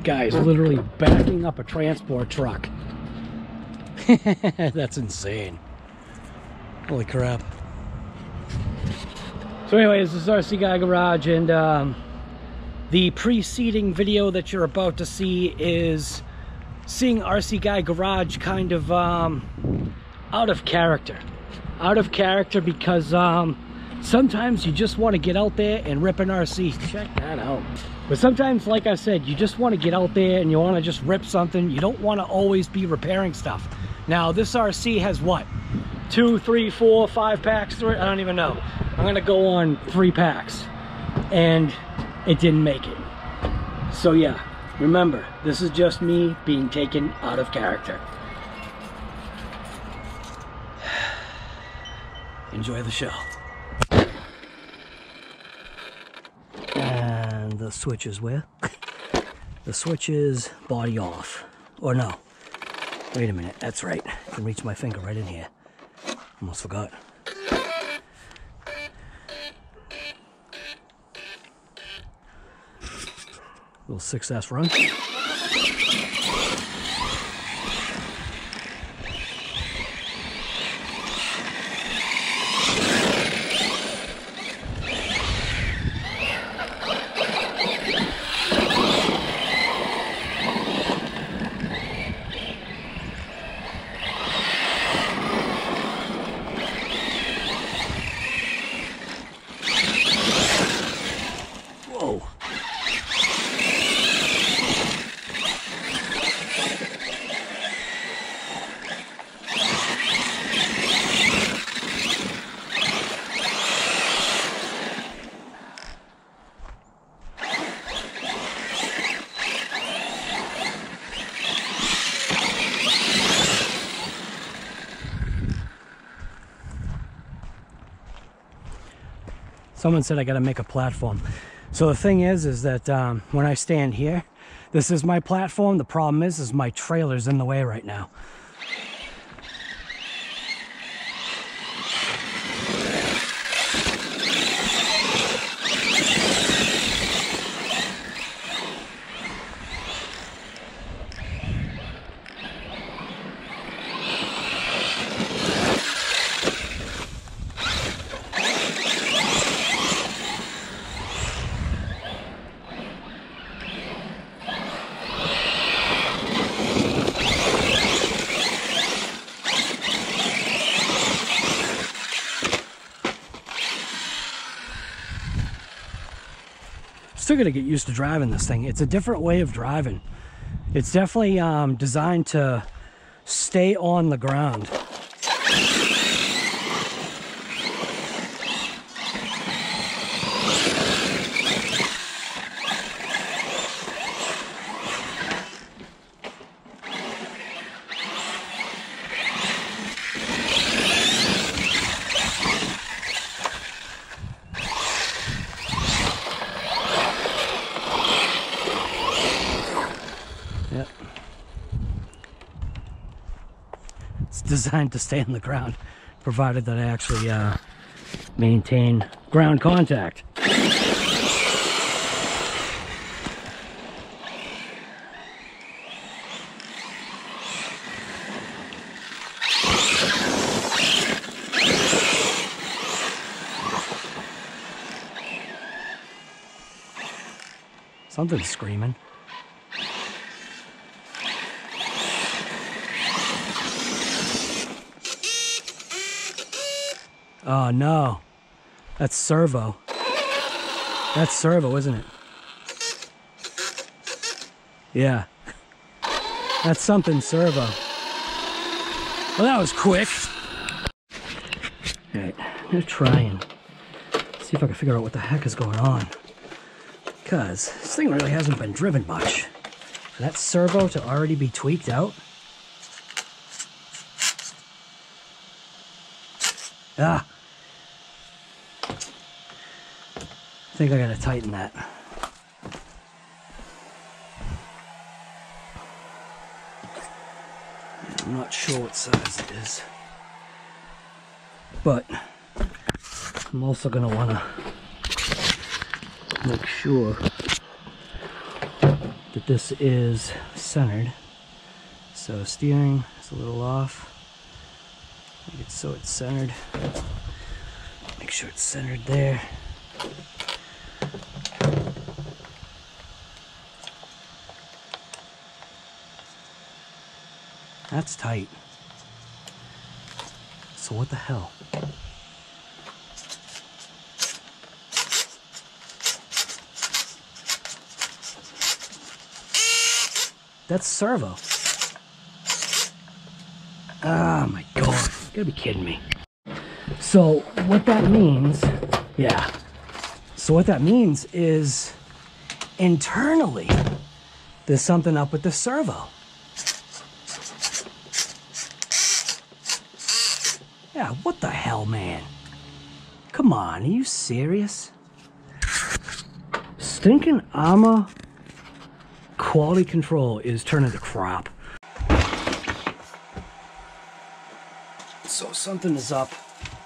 Guy's literally backing up a transport truck. That's insane. Holy crap. So anyways, this is RC Guy Garage, and the preceding video that you're about to see is seeing RC Guy Garage kind of out of character. Out of character because sometimes you just want to get out there and rip an RC. Check that out. But sometimes, like I said, you just want to get out there and you want to just rip something. You don't want to always be repairing stuff. Now, this RC has what? 2, 3, 4, 5 packs through it? I don't even know. I'm going to go on 3 packs. And it didn't make it. So yeah, remember, this is just me being taken out of character. Enjoy the show. And the switch is where? The switch is body off. Or no. Wait a minute, that's right. I can reach my finger right in here. Almost forgot. Little 6S run. Someone said I gotta make a platform. So the thing is that when I stand here, this is my platform. The problem is my trailer's in the way right now. Still gotta get used to driving this thing. It's a different way of driving. It's definitely designed to stay on the ground. Designed to stay on the ground, provided that I actually maintain ground contact. Something's screaming. Oh no, that's servo. That's servo, isn't it? Yeah, that's something servo. Well, that was quick. All right, I'm gonna try and see if I can figure out what the heck is going on, because this thing really hasn't been driven much. For that servo to already be tweaked out. Ah. I think I gotta tighten that. I'm not sure what size it is, but I'm also gonna wanna make sure that this is centered. So steering is a little off. Make it so it's centered. Make sure it's centered there. That's tight. So what the hell? That's servo. Oh my god. You gotta be kidding me. So what that means, yeah. So what that means is internally there's something up with the servo. Yeah, what the hell, man? Come on, are you serious? Stinking Arrma quality control is turning to crap. So something is up.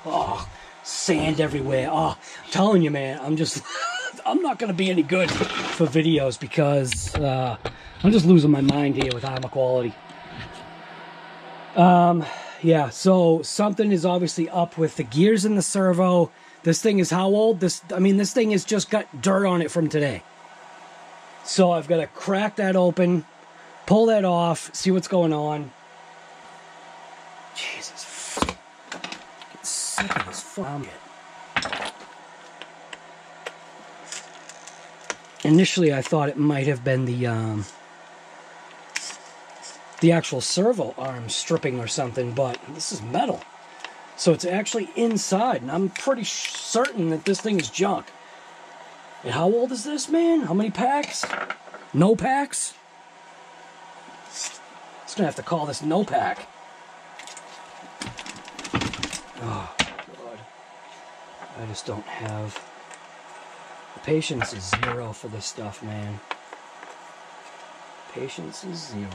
Oh, sand everywhere. Oh, I'm telling you, man, I'm just, I'm not gonna be any good for videos because I'm just losing my mind here with Arrma quality. Yeah, so something is obviously up with the gears in the servo. This thing is how old? This thing has just got dirt on it from today. So I've got to crack that open, pull that off, see what's going on. Jesus. Get sick of this fucking shit. Initially, I thought it might have been the actual servo arm stripping or something, but this is metal. So it's actually inside, and I'm pretty certain that this thing is junk. And how old is this, man? How many packs? No packs? Just gonna have to call this no pack. Oh, God. I just don't have... The patience is zero for this stuff, man. Patience is zero.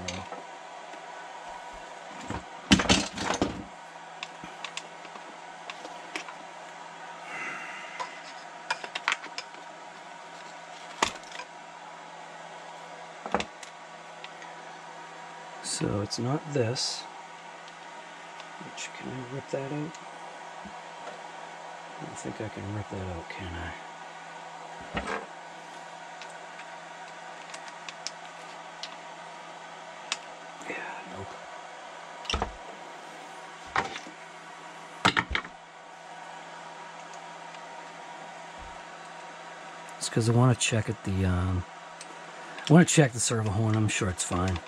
So it's not this. Which, can I rip that out? I don't think I can rip that out, can I? Yeah, nope. It's because I want to check at the I want to check the servo horn. I'm sure it's fine.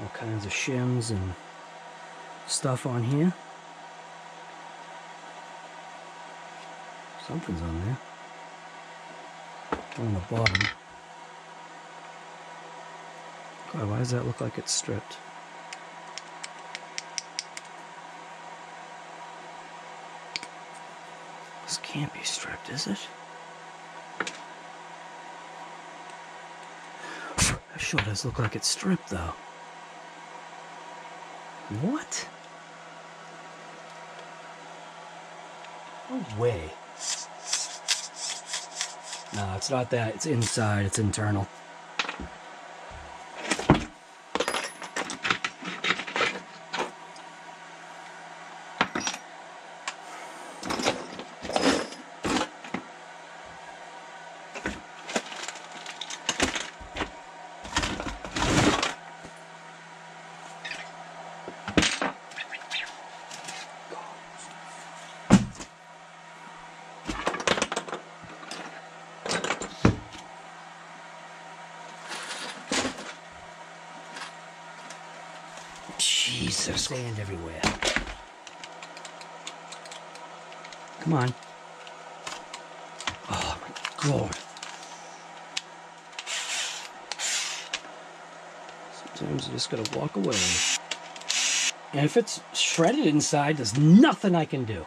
All kinds of shims and stuff on here. Something's on there. On the bottom. God, why does that look like it's stripped? This can't be stripped, is it? That sure does look like it's stripped, though. What? No way. No, it's not that. It's inside. It's internal. Jesus, sand everywhere. Come on. Oh my God. Sometimes you just gotta walk away. And if it's shredded inside, there's nothing I can do.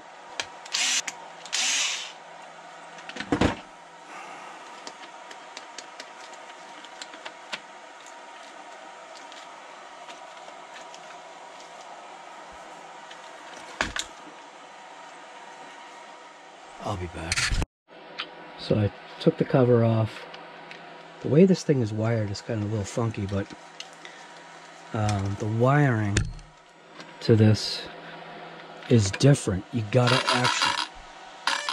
I'll be back. So I took the cover off. The way this thing is wired is kind of a little funky, but the wiring to this is different. You gotta actually...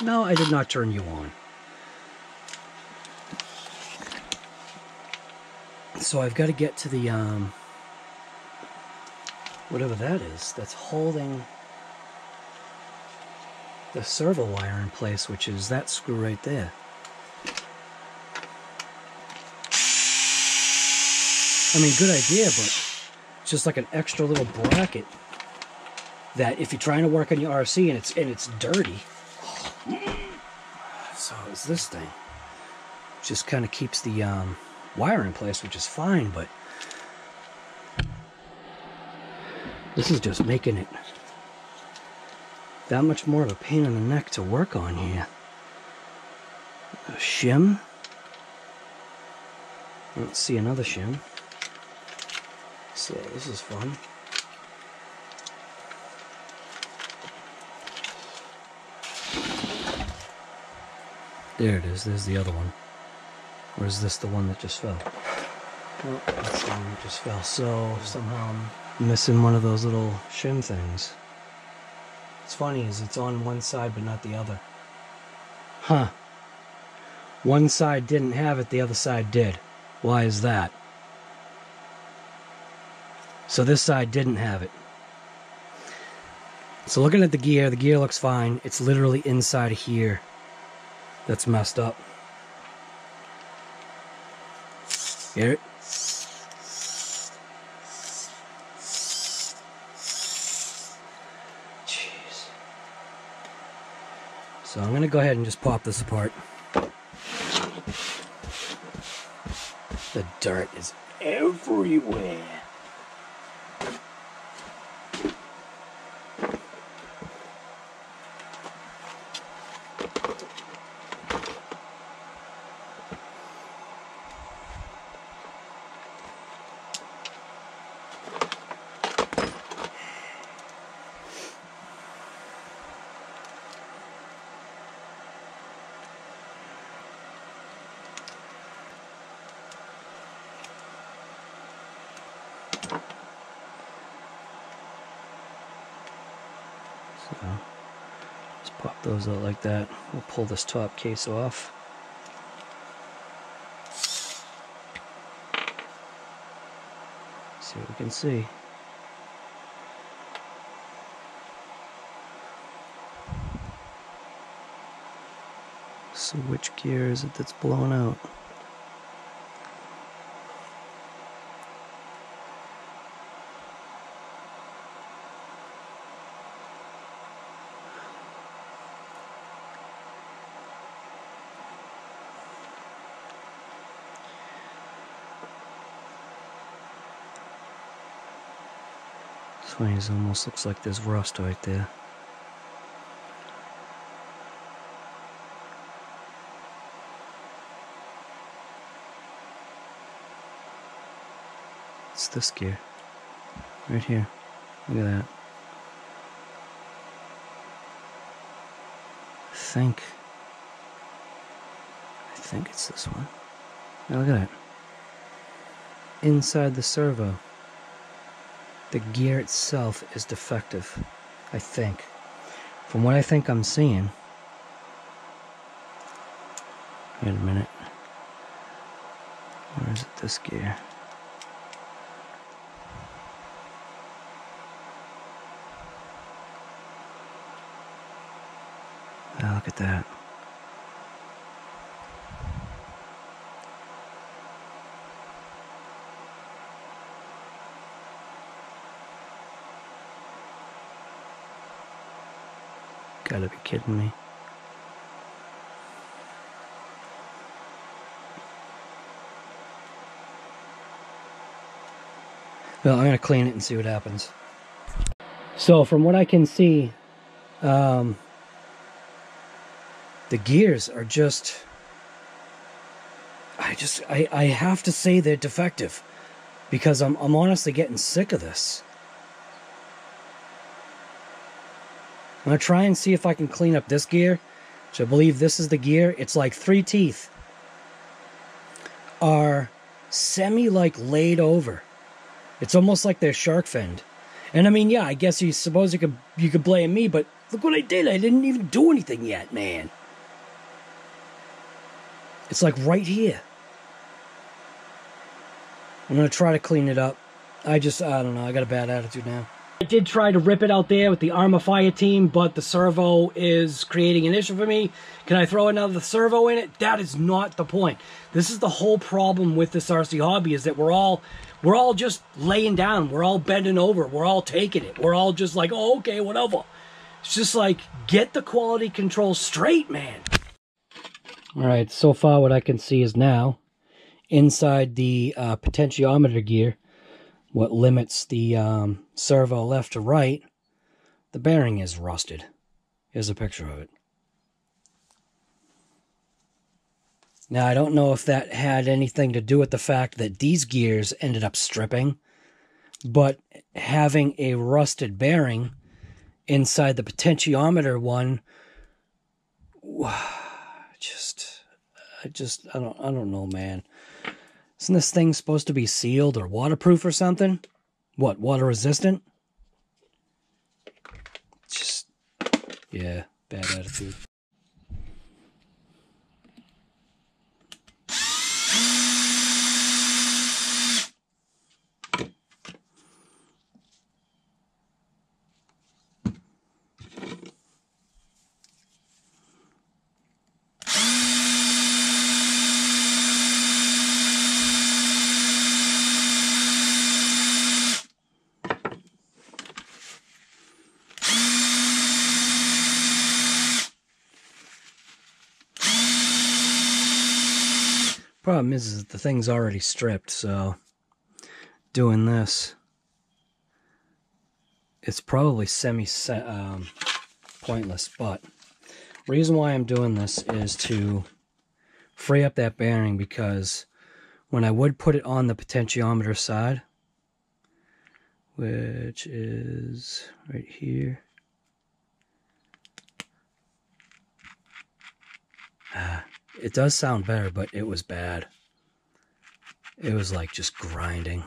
No, I did not turn you on. So I've got to get to the, whatever that is, that's holding the servo wire in place, which is that screw right there. I mean, good idea, but it's just like an extra little bracket that if you're trying to work on your RC and it's dirty, so it's this thing. Just kind of keeps the wire in place, which is fine, but this is just making it that much more of a pain in the neck to work on here. A shim. Let's see another shim. So this is fun. There it is. There's the other one. Or is this the one that just fell? Well, that's the one that just fell. So somehow I'm missing one of those little shim things. What's funny is it's on one side but not the other. Huh. One side didn't have it, the other side did. Why is that? So this side didn't have it. So looking at the gear looks fine. It's literally inside of here that's messed up. Hear it? Jeez. So I'm gonna go ahead and just pop this apart. The dirt is everywhere. So, just pop those out like that. We'll pull this top case off. See what we can see. So which gear is it that's blown out? This one almost looks like there's rust right there. It's this gear. Right here. Look at that. I think it's this one. Now look at that. Inside the servo, the gear itself is defective, I think. From what I think I'm seeing. Wait a minute. Where is it, this gear? Oh, look at that. Gotta be kidding me. Well, I'm gonna clean it and see what happens. So from what I can see, the gears are just, I have to say they're defective, because I'm honestly getting sick of this. I'm gonna try and see if I can clean up this gear, which I believe this is the gear. It's like 3 teeth are semi-like laid over. It's almost like they're shark finned. And I mean, yeah, I guess you suppose you could blame me, but look what I did. I didn't even do anything yet, man. It's like right here. I'm going to try to clean it up. I don't know. I got a bad attitude now. I did try to rip it out there with the Arrma FIRETEAM, but the servo is creating an issue for me. Can I throw another servo in it? That is not the point. This is the whole problem with this RC hobby, is that we're all just laying down. We're all bending over. We're all taking it. We're all just like, oh, okay, whatever. It's just like, get the quality control straight, man. All right, so far what I can see is now, inside the potentiometer gear, what limits the servo left to right, the bearing is rusted. Here's a picture of it. Now, I don't know if that had anything to do with the fact that these gears ended up stripping, but having a rusted bearing inside the potentiometer one, I don't know, man. Isn't this thing supposed to be sealed or waterproof or something? What, water resistant? Just, yeah, bad attitude. Problem is that the thing's already stripped, so doing this, it's probably pointless. But the reason why I'm doing this is to free up that bearing, because when I would put it on the potentiometer side, which is right here, it does sound better, but it was bad. It was like just grinding.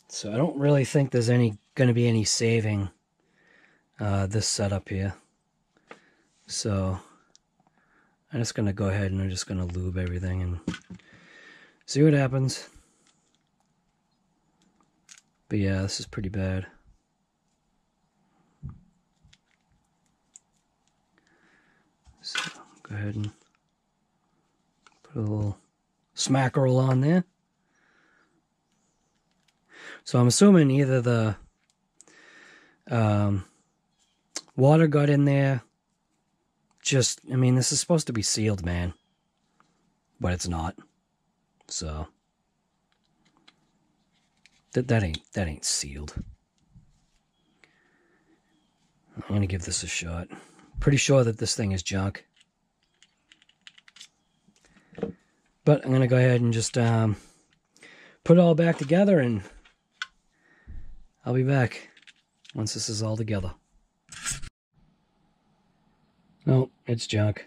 So I don't really think there's going to be any saving this setup here. So I'm just going to go ahead and I'm just going to lube everything and see what happens. But yeah, this is pretty bad. So go ahead and put a little smack roll on there. So I'm assuming either the water got in there. I mean, this is supposed to be sealed, man, but it's not. So that ain't sealed. I'm gonna give this a shot. Pretty sure that this thing is junk. But I'm going to go ahead and just put it all back together, and I'll be back once this is all together. No, it's junk.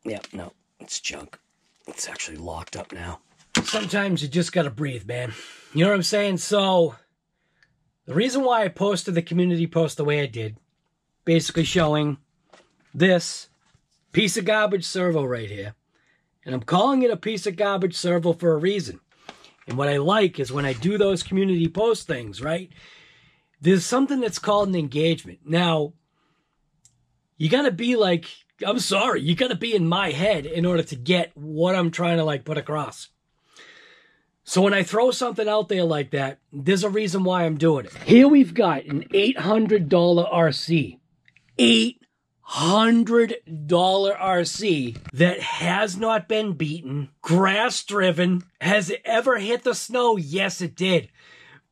Yeah, no, it's junk. It's actually locked up now. Sometimes you just gotta breathe, man. You know what I'm saying? So the reason why I posted the community post the way I did, basically showing this piece of garbage servo right here. And I'm calling it a piece of garbage servo for a reason. And what I like is when I do those community post things, right? There's something that's called an engagement. Now, you gotta be like, I'm sorry, you gotta be in my head in order to get what I'm trying to like put across. So when I throw something out there like that, there's a reason why I'm doing it. Here we've got an $800 RC. $800 RC that has not been beaten, grass driven. Has it ever hit the snow? Yes, it did.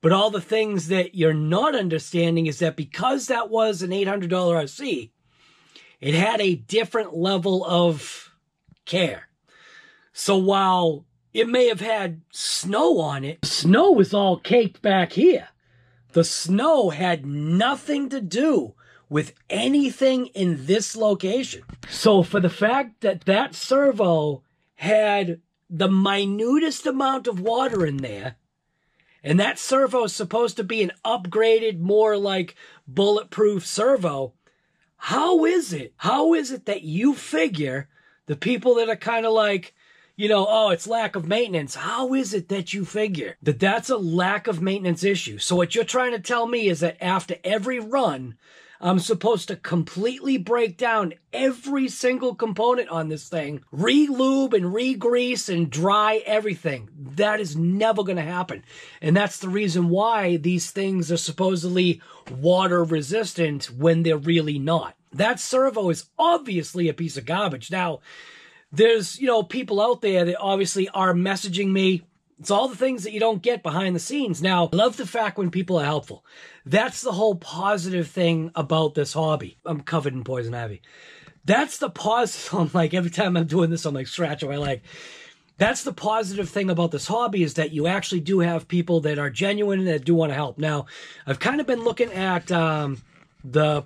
But all the things that you're not understanding is that because that was an $800 RC, it had a different level of care. So while it may have had snow on it. Snow was all caked back here. The snow had nothing to do with anything in this location. So for the fact that that servo had the minutest amount of water in there, and that servo is supposed to be an upgraded, more like bulletproof servo, how is it that you figure, the people that are kind of like, you know, oh, it's lack of maintenance. How is it that you figure that that's a lack of maintenance issue? So what you're trying to tell me is that after every run, I'm supposed to completely break down every single component on this thing, re-lube and re-grease and dry everything. That is never going to happen. And that's the reason why these things are supposedly water resistant when they're really not. That servo is obviously a piece of garbage. Now, there's, you know, people out there that obviously are messaging me. It's all the things that you don't get behind the scenes. Now, I love the fact when people are helpful. That's the whole positive thing about this hobby. I'm covered in poison ivy. That's the positive. I'm like, every time I'm doing this, I'm like scratching my leg. That's the positive thing about this hobby, is that you actually do have people that are genuine and that do want to help. Now, I've kind of been looking at the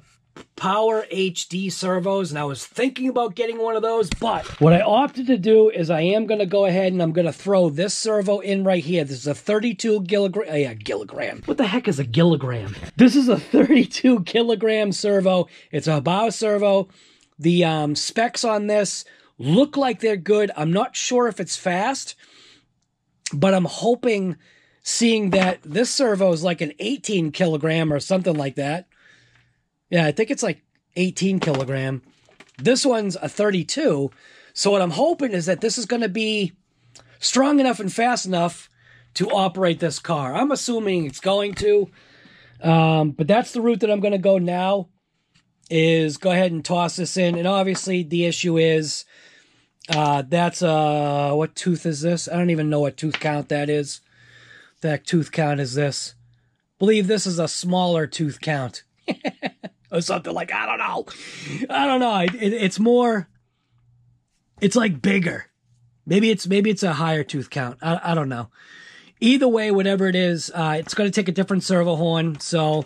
Power HD servos, and I was thinking about getting one of those, but what I opted to do is I am going to go ahead and I'm going to throw this servo in right here. This is a 32 kilogram. What the heck is a kilogram? This is a 32 kilogram servo. It's a Hobao servo. The specs on this look like they're good. I'm not sure if it's fast, but I'm hoping, seeing that this servo is like an 18 kilogram or something like that. Yeah, I think it's like 18 kilogram. This one's a 32. So what I'm hoping is that this is going to be strong enough and fast enough to operate this car. I'm assuming it's going to. But that's the route that I'm going to go now, is go ahead and toss this in. And obviously the issue is, that's what tooth is this? I don't even know what tooth count that is. That tooth count is this. I believe this is a smaller tooth count. Or something like, I don't know. It's more, it's like bigger. Maybe it's a higher tooth count. I don't know. Either way, whatever it is, it's going to take a different servo horn. So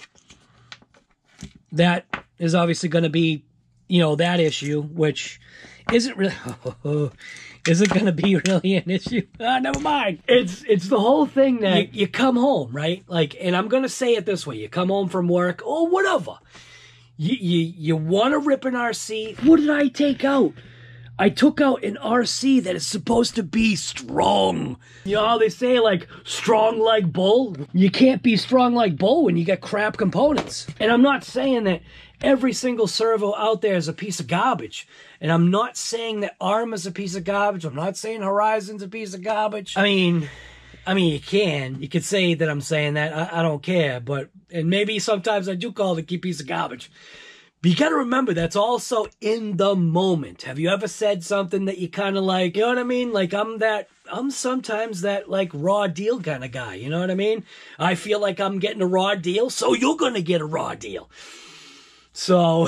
that is obviously going to be, you know, that issue, which isn't really, isn't going to be really an issue. Never mind. It's the whole thing that you come home, right? Like, and I'm going to say it this way. You come home from work or whatever. You want to rip an RC. What did I take out? I took out an RC that is supposed to be strong. You know how they say, like, strong like bull? You can't be strong like bull when you got crap components. And I'm not saying that every single servo out there is a piece of garbage. And I'm not saying that Arrma's a piece of garbage. I'm not saying Horizon's a piece of garbage. I mean, you could say that I'm saying that. I don't care. But, and maybe sometimes I do call it a piece of garbage. But you got to remember, that's also in the moment. Have you ever said something that you kind of like, you know what I mean? Like, I'm sometimes that, like, raw deal kind of guy. You know what I mean? I feel like I'm getting a raw deal, so you're going to get a raw deal. So,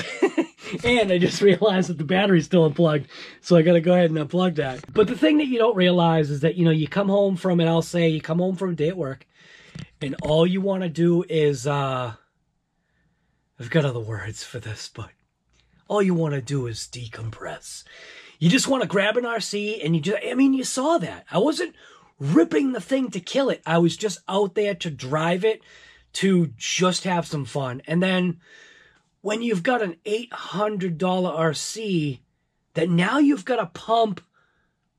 and I just realized that the battery's still unplugged, so I got to go ahead and unplug that. But the thing that you don't realize is that, you know, you come home from, and I'll say you come home from a day at work, and all you want to do is, I've got other words for this, but all you want to do is decompress. You just want to grab an RC, and you saw that. I wasn't ripping the thing to kill it. I was just out there to drive it, to just have some fun. And then when you've got an $800 RC that now you've got to pump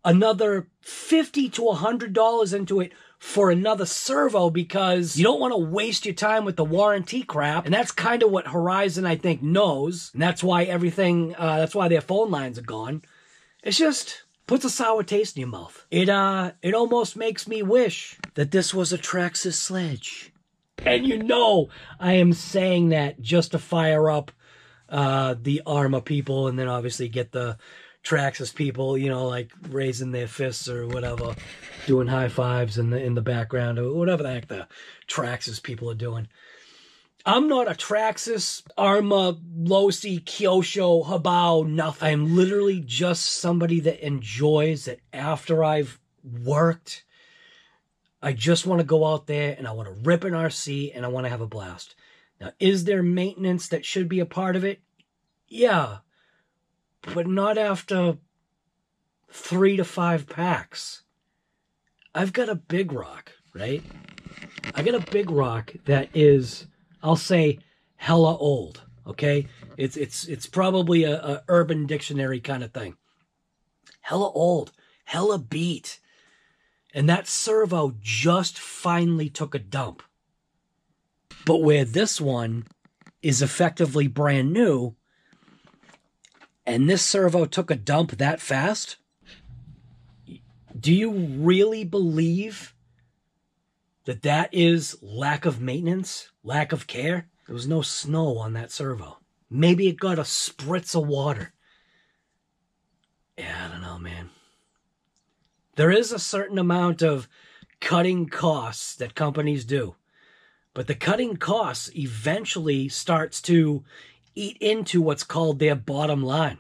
another $50 to $100 into it for another servo, because you don't want to waste your time with the warranty crap. And that's kind of what Horizon, I think, knows. And that's why everything, that's why their phone lines are gone. It's just puts a sour taste in your mouth. It almost makes me wish that this was a Traxxas sledge. And you know I am saying that just to fire up the Arrma people, and then obviously get the Traxxas people, you know, like raising their fists or whatever, doing high fives in the background, or whatever the heck the Traxxas people are doing. I'm not a Traxxas, Arrma, Losi, Kyosho, Hobao, nothing. I'm literally just somebody that enjoys that after I've worked. I just want to go out there and I want to rip an RC and I want to have a blast. Now, is there maintenance that should be a part of it? Yeah, but not after 3 to 5 packs. I've got a big rock, right? I got a big rock that is, I'll say, hella old, okay? It's probably a Urban Dictionary kind of thing. Hella old, hella beat. And that servo just finally took a dump. But where this one is effectively brand new, and this servo took a dump that fast, do you really believe that that is lack of maintenance, lack of care? There was no snow on that servo. Maybe it got a spritz of water. Yeah, I don't know, man. There is a certain amount of cutting costs that companies do. But the cutting costs eventually starts to eat into what's called their bottom line.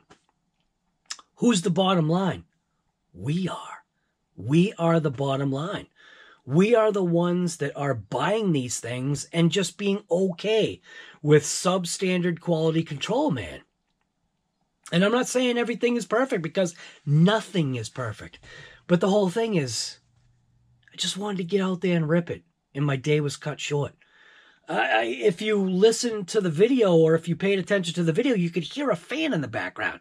Who's the bottom line? We are. We are the bottom line. We are the ones that are buying these things and just being okay with substandard quality control, man. And I'm not saying everything is perfect, because nothing is perfect. But the whole thing is, I just wanted to get out there and rip it, and my day was cut short. If you listen to the video, or if you paid attention to the video, you could hear a fan in the background,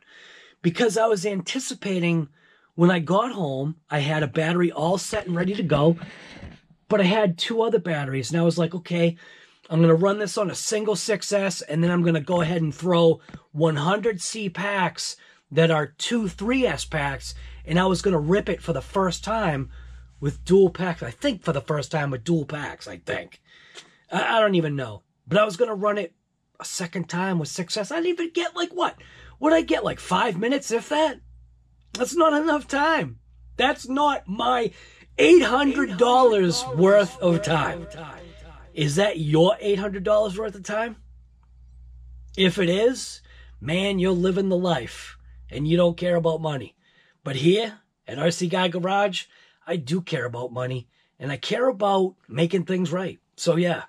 because I was anticipating when I got home, I had a battery all set and ready to go, but I had 2 other batteries, and I was like, okay, I'm going to run this on a single 6S, and then I'm going to go ahead and throw 100C packs that are 2 3S packs, and I was going to rip it for the first time with dual packs. I think for the first time with dual packs, I think. I don't even know. But I was going to run it a second time with 6S. I didn't even get, like, what? What did I get, like 5 minutes, if that? That's not enough time. That's not my $800 worth of time. Is that your $800 worth of time? If it is, man, you're living the life, and you don't care about money. But here at RC Guy Garage, I do care about money, and I care about making things right. So yeah.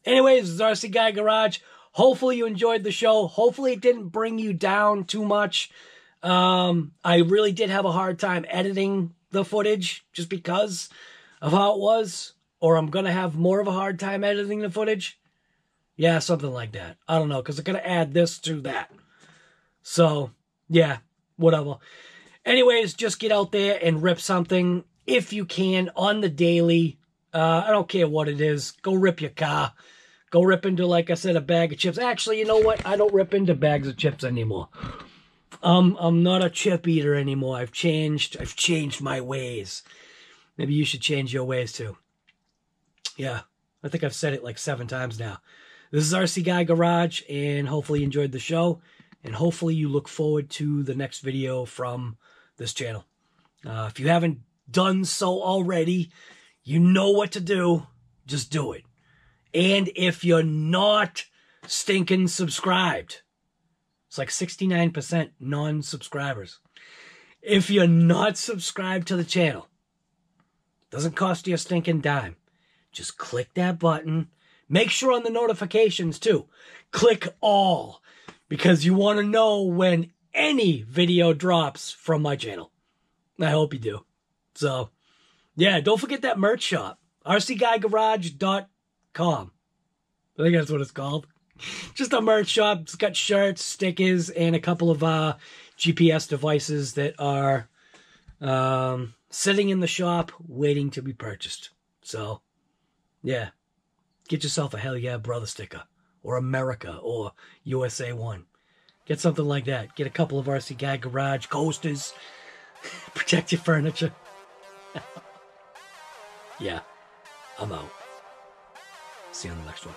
Anyways, this is RC Guy Garage. Hopefully you enjoyed the show. Hopefully it didn't bring you down too much. I really did have a hard time editing the footage just because of how it was. Or I'm going to have more of a hard time editing the footage. Yeah, something like that. I don't know, because I'm going to add this to that. So, yeah, whatever. Anyways, just get out there and rip something if you can on the daily. I don't care what it is. Go rip your car. Go rip into, like I said, a bag of chips. Actually, you know what? I don't rip into bags of chips anymore. I'm not a chip eater anymore. I've changed my ways. Maybe you should change your ways too. Yeah, I think I've said it like 7 times now. This is RC Guy Garage, and hopefully you enjoyed the show, and hopefully you look forward to the next video from this channel. If you haven't done so already, you know what to do. Just do it. And if you're not stinking subscribed, it's like 69% non-subscribers. If you're not subscribed to the channel, it doesn't cost you a stinking dime. Just click that button. Make sure on the notifications too. Click all, because you want to know when any video drops from my channel. I hope you do. So, yeah, don't forget that merch shop. rcguygarage.com. I think that's what it's called. Just a merch shop. It's got shirts, stickers, and a couple of GPS devices that are sitting in the shop waiting to be purchased. So, yeah. Get yourself a Hell Yeah Brother sticker. Or America. Or USA 1. Get something like that. Get a couple of RC Guy Garage coasters. Protect your furniture. Yeah. I'm out. See you on the next one.